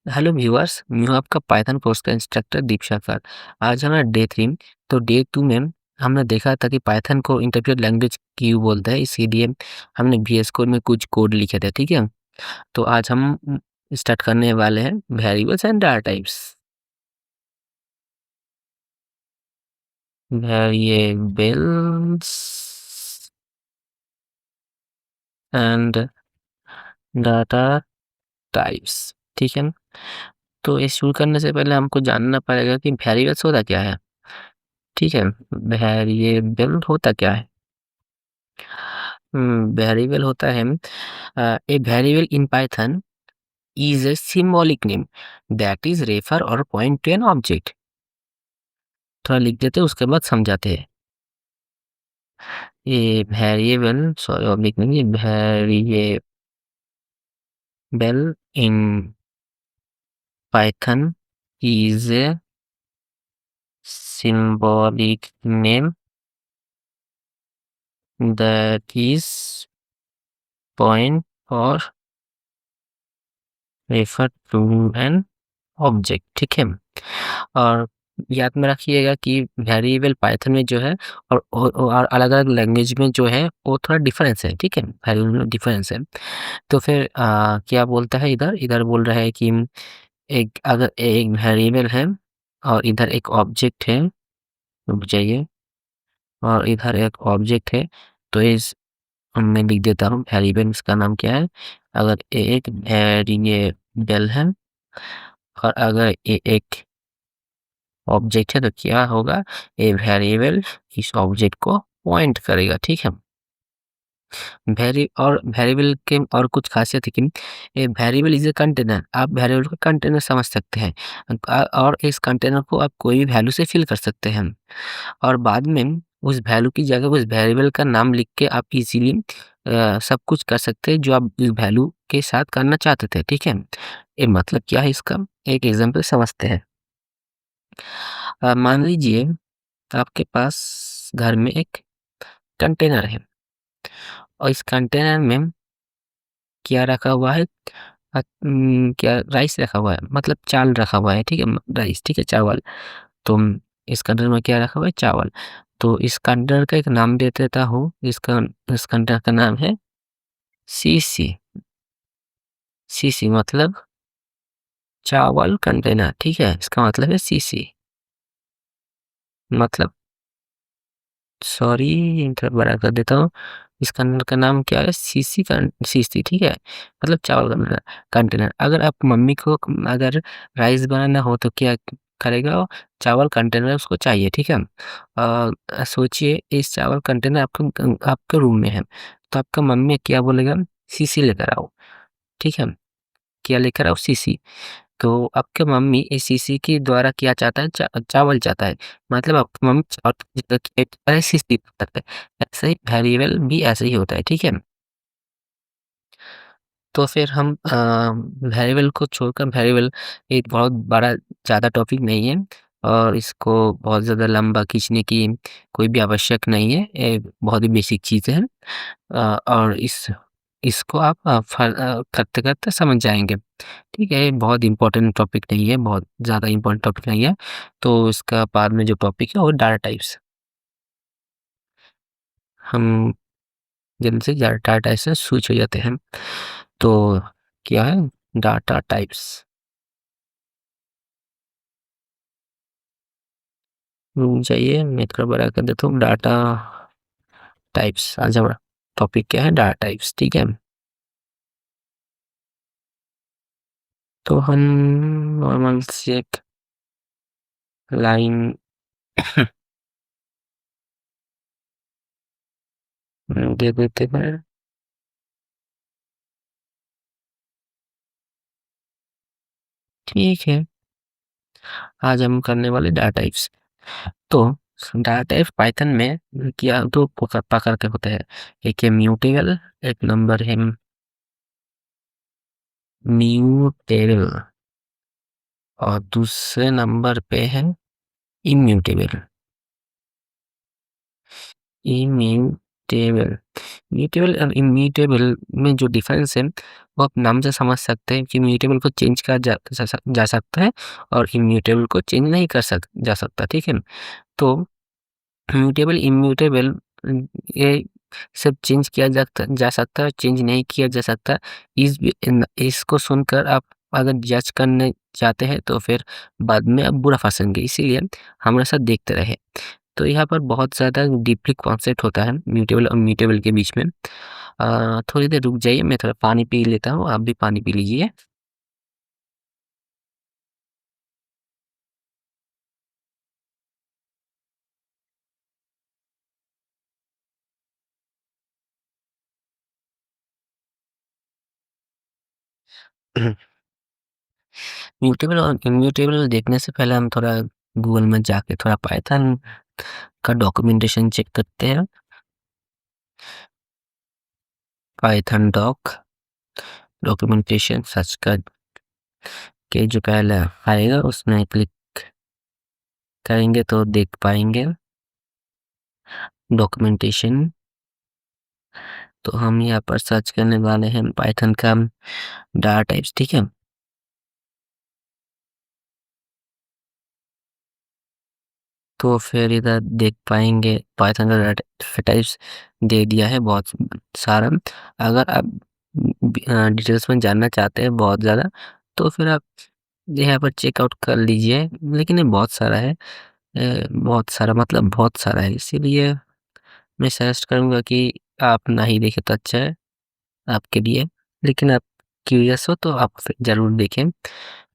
Hello viewers, मैं हूं आपका पाइथन कोर्स का इंस्ट्रक्टर दीपशाकर। आज हमारा डे 3। तो डे 2 में हमने देखा था कि पाइथन को इंटरप्रेट लैंग्वेज क्यों बोलते हैं, इसीलिए हमने VS कोड में कुछ कोड लिखे थे। ठीक है, तो आज हम स्टार्ट करने वाले हैं variables and data types. Variables and data types. ठीक है, तो ये शुरू करने से पहले हमको जानना पड़ेगा कि वेरिएबल्स होता क्या है। ठीक है, वेरिएबल होता क्या है? वेरिएबल होता है a variable in Python is a symbolic name that is refer और पॉइंट टू एन ऑब्जेक्ट। थोड़ा लिख देते हैं, उसके बाद समझाते हैं। ये वेरिएबल, सॉरी ऑब्जेक्ट नहीं, ये variable in Python is a symbolic name that is point or refer to an object। ठीक है, और याद में रखिएगा कि वेरिएबल पाइथन में जो है और अलग-अलग लैंग्वेज में जो है वो थोड़ा डिफरेंस है। ठीक है, वेरिएबल में डिफरेंस है। तो फिर क्या बोलता है इधर? इधर बोल रहा है कि एक अगर एक वेरिएबल है और इधर एक ऑब्जेक्ट है, रुक जाइए, और इधर एक ऑब्जेक्ट है, तो इस मैं लिख देता हूँ वेरिएबल, इसका नाम क्या है? अगर एक वेरिएबल है और अगर एक ऑब्जेक्ट है तो क्या होगा? ए वेरिएबल इस ऑब्जेक्ट को पॉइंट करेगा। ठीक है, वेरिएबल के और कुछ खासियत है कि a variable is a container. आप वेरिएबल को कंटेनर समझ सकते हैं, और इस कंटेनर को आप कोई भी वैल्यू से फिल कर सकते हैं, और बाद में उस वैल्यू की जगह उस वेरिएबल का नाम लिख के आप इजीली सब कुछ कर सकते हैं जो आप इस वैल्यू के साथ करना चाहते थे। ठीक है, ये मतलब क्या है इसका? एक एग्जांपल समझते हैं। मान लीजिए आपके पास घर में एक कंटेनर है और इस कंटेनर में क्या रखा हुआ है? क्या राइस रखा हुआ है, मतलब चावल रखा हुआ है। ठीक है, राइस, ठीक है, चावल। तो इस कंटेनर में क्या रखा हुआ है? चावल। तो इस कंटेनर का एक नाम दे देता हूँ, इस कंटेनर का नाम है सीसी। सीसी मतलब चावल कंटेनर। ठीक है, इसका मतलब है सीसी। मतलब, सॉरी, इंटर बड़ा कर देता हूँ। इस कंटेनर का नाम क्या है? सीसी। ठीक है, मतलब चावल कंटेनर। कंटेनर अगर आप मम्मी को अगर राइस बनाना हो तो क्या करेगा वो? चावल कंटेनर उसको चाहिए। ठीक है, सोचिए इस चावल कंटेनर आपके रूम में है, तो आपका मम्मी क्या बोलेगा? सीसी लेकर आओ। ठीक है, क्या लेकर आओ? सीसी। तो आपके मम्मी इस सीसी के द्वारा क्या चाहता है? चावल चाहता है, मतलब आपकी मम्मी चावल की जगह क्या चाहता है? सीसी चाहता है। ऐसे ही वेरिएबल भी ऐसे ही होता है। ठीक है, तो फिर हम वेरिएबल को छोड़कर, वेरिएबल एक बहुत बड़ा ज़्यादा टॉपिक नहीं है और इसको बहुत ज़्यादा लंबा खींचने की कोई भी आवश्यक नहीं है। ये बहुत ही बेसिक चीज़ है, और इसको आप करते-करते समझ जाएँगे। ठीक है, ये बहुत इम्पोर्टेंट टॉपिक नहीं है, बहुत ज़्यादा इम्पोर्टेंट टॉपिक नहीं है। तो इसका बाद में जो टॉपिक है वो डाटा टाइप्स। हम जल्द से डाटा टाइप्स से स्विच हो जाते हैं। तो क्या है डाटा टाइप्स? रुक जाइए, मैं थोड़ा बड़ा कर देता हूँ। डाटा टाइप्स, आज हमारा टॉपिक क्या है? Data types. ठीक है, तो हम नॉर्मल से एक लाइन दे देते हैं। ठीक है, आज हम करने वाले डाटा टाइप्स। तो डाटा टाइप पाइथन में क्या दो प्रकार के होते हैं। एक है म्यूटेबल, एक नंबर है म्यूटेबल, और दूसरे नंबर पे है इम्यूटेबल। इम्यूटेबल म्यूटेबल और इम्यूटेबल में जो डिफरेंस है, वो आप नाम से समझ सकते हैं कि म्यूटेबल को चेंज करा जा सकता है और इम्यूटेबल को चेंज नहीं जा सकता, ठीक है? तो म्यूटेबल, इम्यूटेबल ये सब चेंज किया जा सकता है, चेंज नहीं किया जा सकता। इसको सुनकर आप अगर जज करने जाते हैं तो फिर बाद में आप बुरा फँसेंगे, इसीलिए हमेशा देखते रहें। तो यहाँ पर बहुत ज़्यादा डीपली कॉन्सेप्ट होता है म्यूटेबल और इम्यूटेबल के बीच में। थोड़ी देर रुक जाइए, मैं थोड़ा पानी पी लेता हूँ, आप भी पानी पी लीजिए। म्यूटेबल और इम्यूटेबल देखने से पहले हम थोड़ा गूगल में जाके थोड़ा पाइथन का डॉक्यूमेंटेशन चेक करते हैं। पाइथन डॉक्यूमेंटेशन सर्च कर के जो पहला आएगा उसमें क्लिक करेंगे तो देख पाएंगे डॉक्यूमेंटेशन। तो हम यहाँ पर सर्च करने वाले हैं पाइथन का डाटा टाइप्स, ठीक है? तो फिर इधर देख पाएंगे पाइथन का डाटा टाइप्स दे दिया है बहुत सारा। अगर आप डिटेल्स में जानना चाहते हैं बहुत ज़्यादा, तो फिर आप यहाँ पर चेकआउट कर लीजिए, लेकिन ये बहुत सारा है। बहुत सारा मतलब बहुत सारा है, इसीलिए मैं सजेस्ट करूँगा कि आप ना ही देखें तो अच्छा है आपके लिए। लेकिन आप क्यूरियस हो तो आप फिर ज़रूर देखें।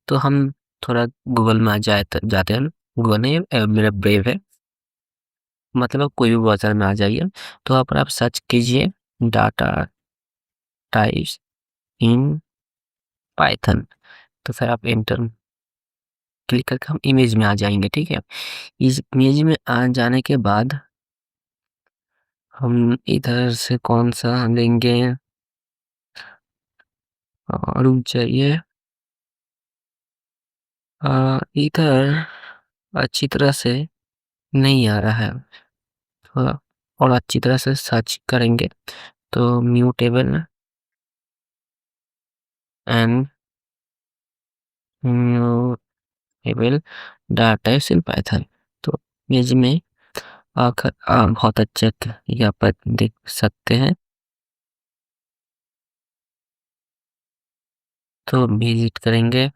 तो हम थोड़ा गूगल में जाते हैं। गूगल नहीं, मेरा ब्रेव है, मतलब कोई भी ब्राउज़र में आ जाइए। तो वहाँ पर आप सर्च कीजिए डाटा टाइप्स इन पाइथन। तो फिर आप एंटर क्लिक करके हम इमेज में आ जाएँगे, ठीक है? इस इमेज में आ जाने के बाद हम इधर से कौन-सा लेंगे, रुक जाइए। इधर अच्छी तरह से नहीं आ रहा है, थोड़ा और अच्छी तरह से सर्च करेंगे तो mutable and mutable data types in Python. तो इमेज में आकर आप बहुत अच्छे यहाँ पर देख सकते हैं। तो विजिट करेंगे,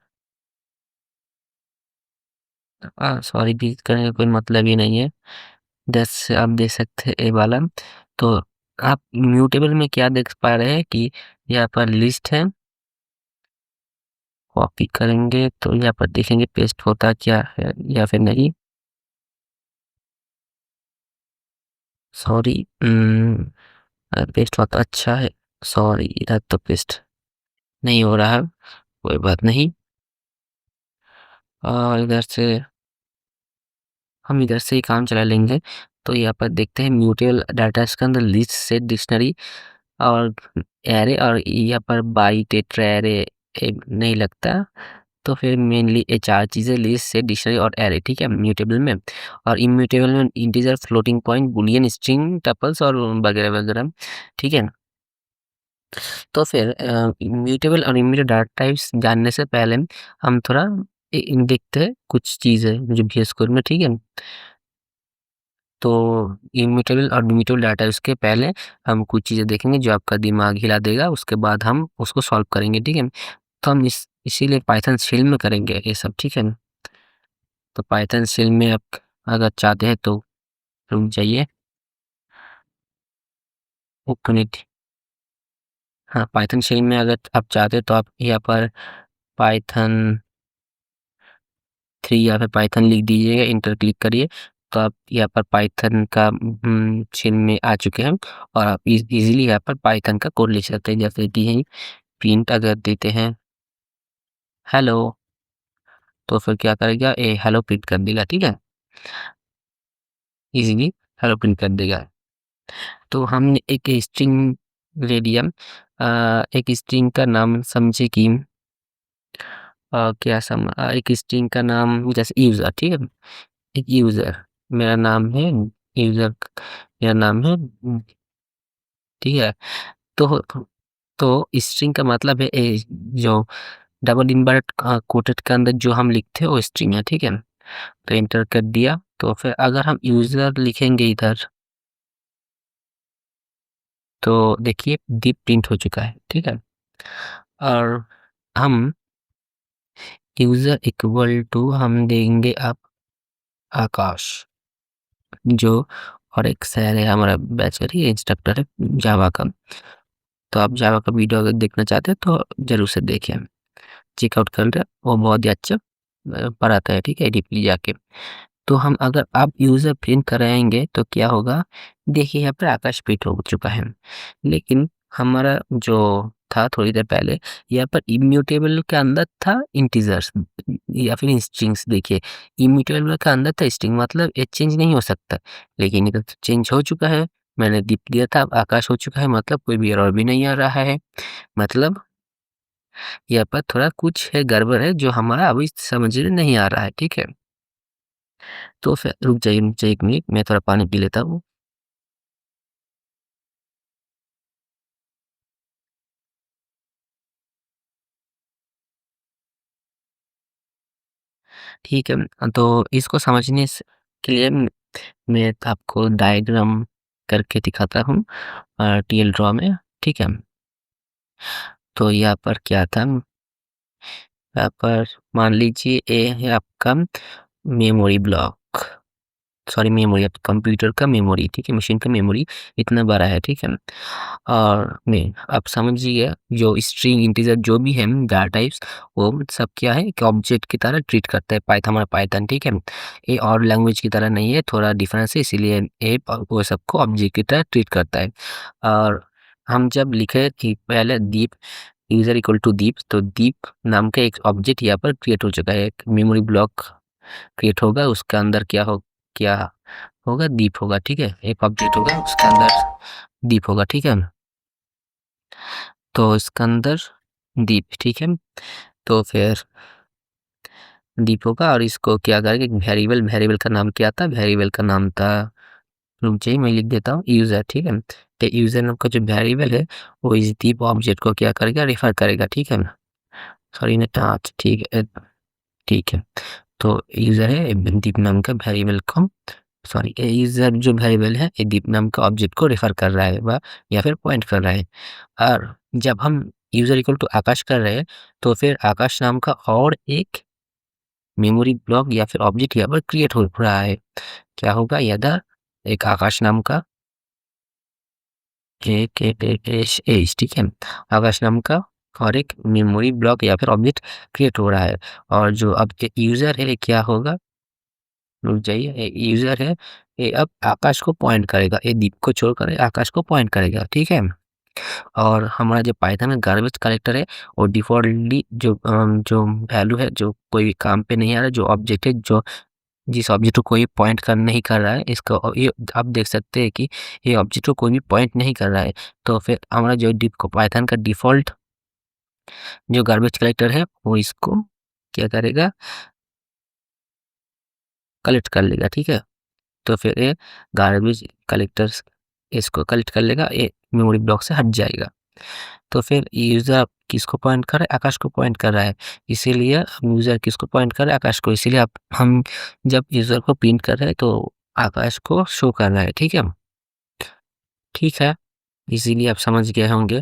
सॉरी, विजिट करने का कोई मतलब ही नहीं है। जैसे आप देख सकते हैं ये वाला। तो आप म्यूटेबल में क्या देख पा रहे हैं कि यहाँ पर लिस्ट है, कॉपी करेंगे तो यहाँ पर देखेंगे पेस्ट होता क्या है या फिर नहीं। सॉरी, पेस्ट होता अच्छा है। सॉरी, इधर तो पेस्ट नहीं हो रहा है, कोई बात नहीं। इधर से हम इधर से ही काम चला लेंगे। तो यहाँ पर देखते हैं म्यूटेबल डाटा के अंदर लिस्ट, सेट, डिक्शनरी और एरे, और यहाँ पर बाई, टेट्रा, एरे नहीं लगता। तो फिर मेनली ये 4 चीज़ें लिस्ट, सेट, डिक्शनरी और एरे, ठीक है, म्यूटेबल में। और इम्यूटेबल में integer, floating point, Boolean, string, tuples और वगैरह-वगैरह, ठीक है। तो फिर इम्यूटेबल और इम्यूटेबल डाटा टाइप्स जानने से पहले हम थोड़ा देखते हैं कुछ चीज़ें जो VS कोड में, ठीक है। तो इम्यूटेबल और इम्यूटेबल डाटा उसके पहले हम कुछ चीज़ें देखेंगे जो आपका दिमाग हिला देगा, उसके बाद हम उसको सॉल्व करेंगे, ठीक है। तो हम इसीलिए पाइथन शेल में करेंगे ये सब, ठीक है। तो पाइथन शेल में आप अगर चाहते हैं तो रुक जाइए, एक मिनट। हाँ, पाइथन शेल में अगर आप चाहते हैं तो आप यहाँ पर पाइथन 3 या फिर पाइथन लिख दीजिएगा, इंटर क्लिक करिए। तो आप यहाँ पर पाइथन का शेल में आ चुके हैं और आप इजीली यहाँ पर पाइथन का कोड लिख सकते हैं। जैसे कि यहीं प्रिंट अगर देते हैं हेलो, तो फिर क्या करेगा, ये हेलो प्रिंट कर देगा, ठीक है। इजीली हेलो प्रिंट कर देगा। तो हमने एक स्ट्रिंग ले लिया। एक स्ट्रिंग का नाम समझे कि एक स्ट्रिंग का नाम जैसे यूज़र, ठीक है। एक यूज़र, मेरा नाम है यूज़र, मेरा नाम है ठीक है? तो तो स्ट्रिंग का मतलब है जो डबल इन्वर्ट कोटेड के अंदर जो हम लिखते हैं वो स्ट्रिंग है, ठीक है? तो एंटर कर दिया, तो फिर अगर हम यूज़र लिखेंगे इधर, तो देखिए दीप प्रिंट हो चुका है, ठीक है? और हम यूज़र इक्वल टू हम देंगे अब आकाश, जो और एक सर है हमारा बैचलर ही इंस्ट्रक्टर है जावा का। तो आप जावा का वीडियो अगर देखना चाहते हैं तो ज़रूर से देखें, चेकआउट कर लें, वो बहुत ही अच्छा पढ़ाता है, ठीक है? डीपली जाके। तो हम अगर आप यूज़र प्रिंट कराएँगे तो क्या होगा? देखिए यहाँ पे आकाश प्रिंट हो चुका है। लेकिन हमारा जो था थोड़ी देर पहले, यहाँ पर इम्यूटेबल के अंदर था इंटीजर्स या फिर स्ट्रिंग्स। देखिए इम्यूटेबल के अंदर था स्ट्रिंग, मतलब ये चेंज नहीं हो सकता। लेकिन इधर तो चेंज हो चुका है। मैंने दीप दिया था, अब आकाश हो चुका है, मतलब कोई भी एरर भी नहीं आ रहा है। मतलब यहाँ पर थोड़ा कुछ है, गड़बड़ है जो हमारा अभी समझ में नहीं आ रहा है, ठीक है? तो फिर रुक जाइए 1 मिनट, मैं थोड़ा पानी पी लेता हूँ। ठीक है, तो इसको समझने के लिए मैं आपको डायग्राम करके दिखाता हूँ टीएल ड्रॉ में, ठीक है? तो यहाँ पर क्या था, यहाँ पर मान लीजिए ये है आपका मेमोरी ब्लॉक, सॉरी मेमोरी, अब कंप्यूटर का मेमोरी, ठीक है? मशीन का मेमोरी इतना बड़ा है, ठीक है? और नहीं, आप समझिए जो स्ट्रिंग इंटीजर जो भी है डाटा टाइप्स, वो सब क्या है कि ऑब्जेक्ट की तरह ट्रीट करता है हमारा पाइथन, ठीक है? ये और लैंग्वेज की तरह नहीं है, थोड़ा डिफरेंस है, इसीलिए ये वो सबको ऑब्जेक्ट की तरह ट्रीट करता है। और हम जब लिखे कि पहले दीप यूजर इक्वल टू दीप, तो दीप नाम का एक ऑब्जेक्ट यहाँ पर क्रिएट हो चुका है, एक मेमोरी ब्लॉक क्रिएट होगा, उसके अंदर क्या होगा, दीप होगा, ठीक है? एक ऑब्जेक्ट होगा, उसके अंदर दीप होगा, ठीक है? तो इसके अंदर दीप, ठीक है? तो फिर दीप होगा और इसको क्या करेंगे, वेरिएबल का नाम क्या था? वेरिएबल का नाम था, रुक जाइए मैं लिख देता हूँ, यूजर, ठीक है? तो यूजर नाम का जो वेरिएबल है वो इस दीप ऑब्जेक्ट को क्या करेगा, रेफर करेगा, ठीक है? सॉरी नहीं, ठीक है, ठीक है। तो यूजर है दीप नाम का वेरिएबल को, सॉरी यूजर जो वेरिएबल है ये दीप नाम का ऑब्जेक्ट को रेफर कर रहा है या फिर पॉइंट कर रहा है। और जब हम यूजर इक्वल टू आकाश कर रहे हैं, तो फिर आकाश नाम का और एक मेमोरी ब्लॉक या फिर ऑब्जेक्ट यहाँ पर क्रिएट हो रहा है। क्या होगा, यदि एक आकाश नाम का एच, ठीक है? आकाश नाम का और एक मेमोरी ब्लॉक या फिर ऑब्जेक्ट क्रिएट हो रहा है। और जो अब यूजर है ये क्या होगा, रुक जाइए, ये यूजर है, ये अब आकाश को पॉइंट करेगा, ये दीप को छोड़कर आकाश को पॉइंट करेगा, ठीक है? और हमारा जो पाइथन में गार्बेज कलेक्टर है, वो डिफ़ॉल्टली जो वैल्यू है, जो कोई भी काम पे नहीं आ रहा है, जो ऑब्जेक्ट है, जो जिस ऑब्जेक्ट को कोई पॉइंट कर नहीं कर रहा है, इसका ये आप देख सकते हैं कि ये ऑब्जेक्ट को कोई भी पॉइंट नहीं कर रहा है। तो फिर हमारा जो डिफ को पाइथन का डिफ़ॉल्ट जो गार्बेज कलेक्टर है, वो इसको क्या करेगा, कलेक्ट कर लेगा, ठीक है? तो फिर ये गार्बेज कलेक्टर्स इसको कलेक्ट कर लेगा, ये मेमोरी ब्लॉक से हट जाएगा। तो फिर यूज़र किसको पॉइंट कर रहा है, आकाश को पॉइंट कर रहा है, इसीलिए हम यूज़र किसको पॉइंट कर रहे हैं, आकाश को, इसीलिए आप हम जब यूज़र को प्रिंट कर रहे हैं तो आकाश को शो कर रहा है, ठीक है? ठीक है, इसीलिए आप समझ गए होंगे।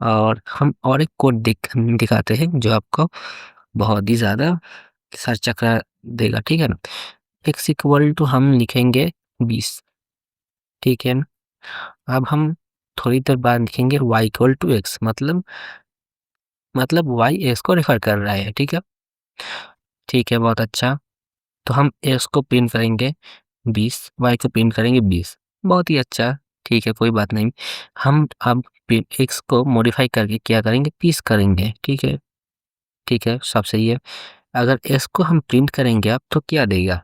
और हम और एक कोड दिखाते हैं जो आपको बहुत ही ज़्यादा सर चकरा देगा, ठीक है? x इक्वल टू हम लिखेंगे 20, ठीक है? अब हम थोड़ी देर बाद लिखेंगे y इक्वल टू x, मतलब y x को रेफर कर रहा है, ठीक है? ठीक है, बहुत अच्छा। तो हम x को प्रिंट करेंगे 20, y को प्रिंट करेंगे 20, बहुत ही अच्छा, ठीक है, कोई बात नहीं। हम अब x को मॉडिफाई करके क्या करेंगे, 30 करेंगे, ठीक है, सब सही है। अगर x को हम प्रिंट करेंगे अब तो क्या देगा,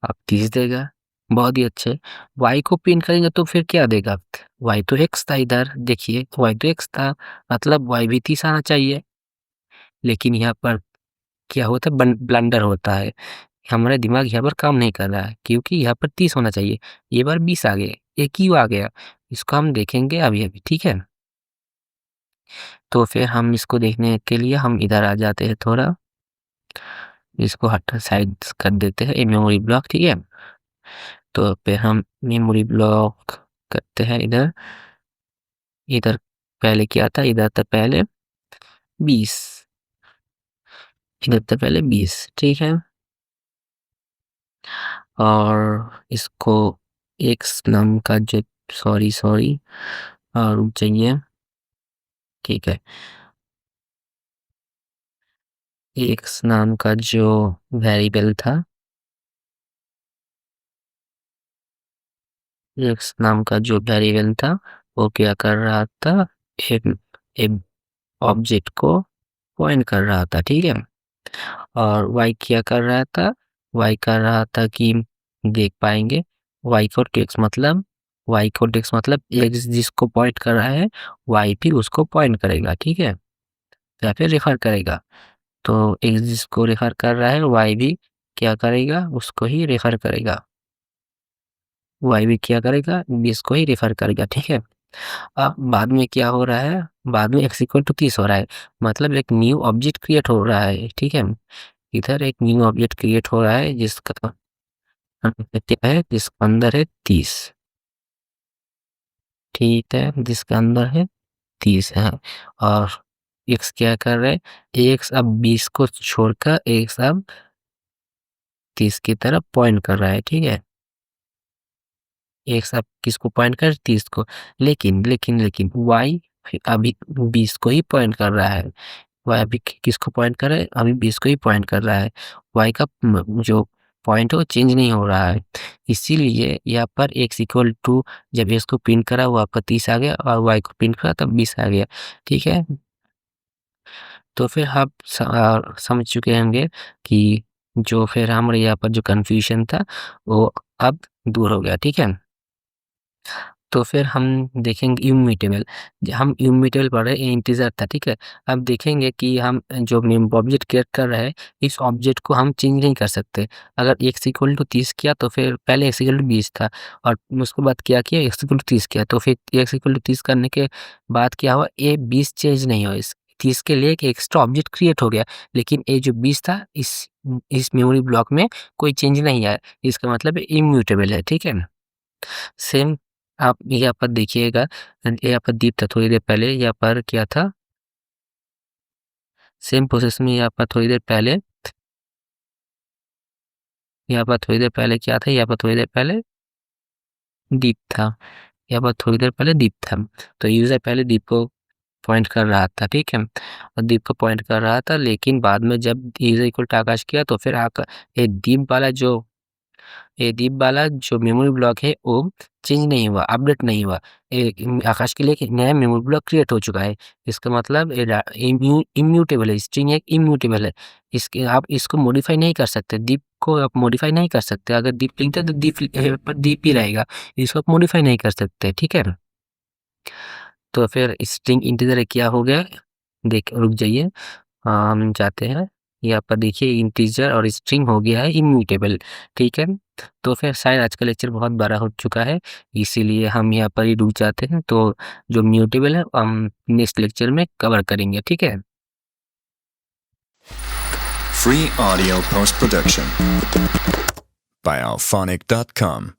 अब 30 देगा, बहुत ही अच्छे। y को प्रिंट करेंगे तो फिर क्या देगा, y तो x था इधर, देखिए y तो x था, मतलब y भी 30 आना चाहिए। लेकिन यहाँ पर क्या होता है, ब्लंडर होता है, हमारा दिमाग यहाँ पर काम नहीं कर रहा है, क्योंकि यहाँ पर 30 होना चाहिए, ये बार 20 आ गए, ये क्यों आ गया, इसको हम देखेंगे अभी-अभी, ठीक है? तो फिर हम इसको देखने के लिए हम इधर आ जाते हैं थोड़ा, इसको हटा साइड कर देते हैं, ये मेमोरी ब्लॉक, ठीक है? तो फिर हम मेमोरी ब्लॉक करते हैं इधर, इधर पहले क्या था? इधर था पहले 20, इधर था पहले 20, ठीक है? और इसको एक्स नाम का जो सॉरी रुक जाइए, ठीक है। एक्स नाम का जो वेरिएबल था, एक्स नाम का जो वेरिएबल था, वो क्या कर रहा था? एक एक ऑब्जेक्ट को पॉइंट कर रहा था, ठीक है? और y क्या कर रहा था? y कर रहा था कि देख पाएंगे y को टेक्स्ट मतलब x जिसको पॉइंट कर रहा है y भी उसको पॉइंट करेगा, ठीक है? या फिर रेफर करेगा। तो x जिसको रेफर कर रहा है y भी क्या करेगा? उसको ही रेफर करेगा। y भी क्या करेगा? इसको ही रेफर करेगा, ठीक है? अब बाद में क्या हो रहा है? बाद में x इक्वल टू 30 हो रहा है, मतलब एक न्यू ऑब्जेक्ट क्रिएट हो रहा है, ठीक है? इधर एक न्यू ऑब्जेक्ट क्रिएट हो रहा है जिसका क्या है? जिसका अंदर है 30, ठीक है? जिसका अंदर है 30 है। और x क्या कर रहा है? x अब 20 को छोड़कर x अब 30 की तरफ पॉइंट कर रहा है, ठीक है? x अब किसको पॉइंट कर? 30 को। लेकिन y अभी 20 को ही पॉइंट कर रहा है। y अभी किसको पॉइंट कर रहा है? अभी 20 को ही पॉइंट कर रहा है। y का जो पॉइंट है वो चेंज नहीं हो रहा है, इसीलिए यहाँ पर x इक्वल टू जब x को प्रिंट करा वो आपका 30 आ गया और y को प्रिंट करा तब 20 आ गया, ठीक है? तो फिर आप समझ चुके होंगे कि जो फिर हमारे यहाँ पर जो कन्फ्यूजन था वो अब दूर हो गया, ठीक है? तो फिर हम देखेंगे इम्यूटेबल, हम इम्यूटेबल पढ़ रहे हैं, इंटीजर था, ठीक है? अब देखेंगे कि हम जो ऑब्जेक्ट क्रिएट कर रहे हैं इस ऑब्जेक्ट को हम चेंज नहीं कर सकते। अगर x इक्वल टू 30 किया तो फिर पहले x इक्वल टू 20 था और उसके बाद क्या किया? x इक्वल टू 30 किया, तो फिर x इक्वल टू 30 करने के बाद क्या हुआ? ये 20 चेंज नहीं हुआ, इस 30 के लिए एक एक्स्ट्रा ऑब्जेक्ट क्रिएट हो गया, लेकिन ये जो 20 था इस मेमोरी ब्लॉक में कोई चेंज नहीं आया, इसका मतलब इम्यूटेबल है, ठीक है? सेम आप यहाँ पर देखिएगा, यहाँ पर दीप था थोड़ी देर पहले, यहाँ पर क्या था? सेम प्रोसेस में यहाँ पर थोड़ी देर पहले, यहाँ पर थोड़ी देर पहले क्या था? यहाँ पर थोड़ी देर पहले दीप था, यहाँ पर थोड़ी देर पहले दीप था। तो यूजर पहले दीप को पॉइंट कर रहा था, ठीक है? और दीप को पॉइंट कर रहा था, लेकिन बाद में जब यूजर इक्वल टू आकाश किया तो फिर ये दीप वाला जो मेमोरी ब्लॉक है वो चेंज नहीं हुआ, अपडेट नहीं हुआ। आकाश के लिए एक नया मेमोरी ब्लॉक क्रिएट हो चुका है, इसका मतलब इम्यूटेबल है, स्ट्रिंग एक इम्यूटेबल है। इसके आप इसको मॉडिफाई नहीं कर सकते, दीप को आप मॉडिफाई नहीं कर सकते। अगर दीप लिखते तो दीप ही रहेगा, इसको आप मॉडिफाई नहीं कर सकते, ठीक है? तो फिर स्ट्रिंग इंटीजर क्या हो गया? रुक जाइए, हम जाते हैं यहाँ पर, देखिए इंटीजर और स्ट्रिंग हो गया है इम्यूटेबल, ठीक है? तो फिर शायद आज का लेक्चर बहुत बड़ा हो चुका है, इसीलिए हम यहाँ पर ही रुक जाते हैं। तो जो म्यूटेबल है हम नेक्स्ट लेक्चर में कवर करेंगे, ठीक है? Free audio post production by alphonic.com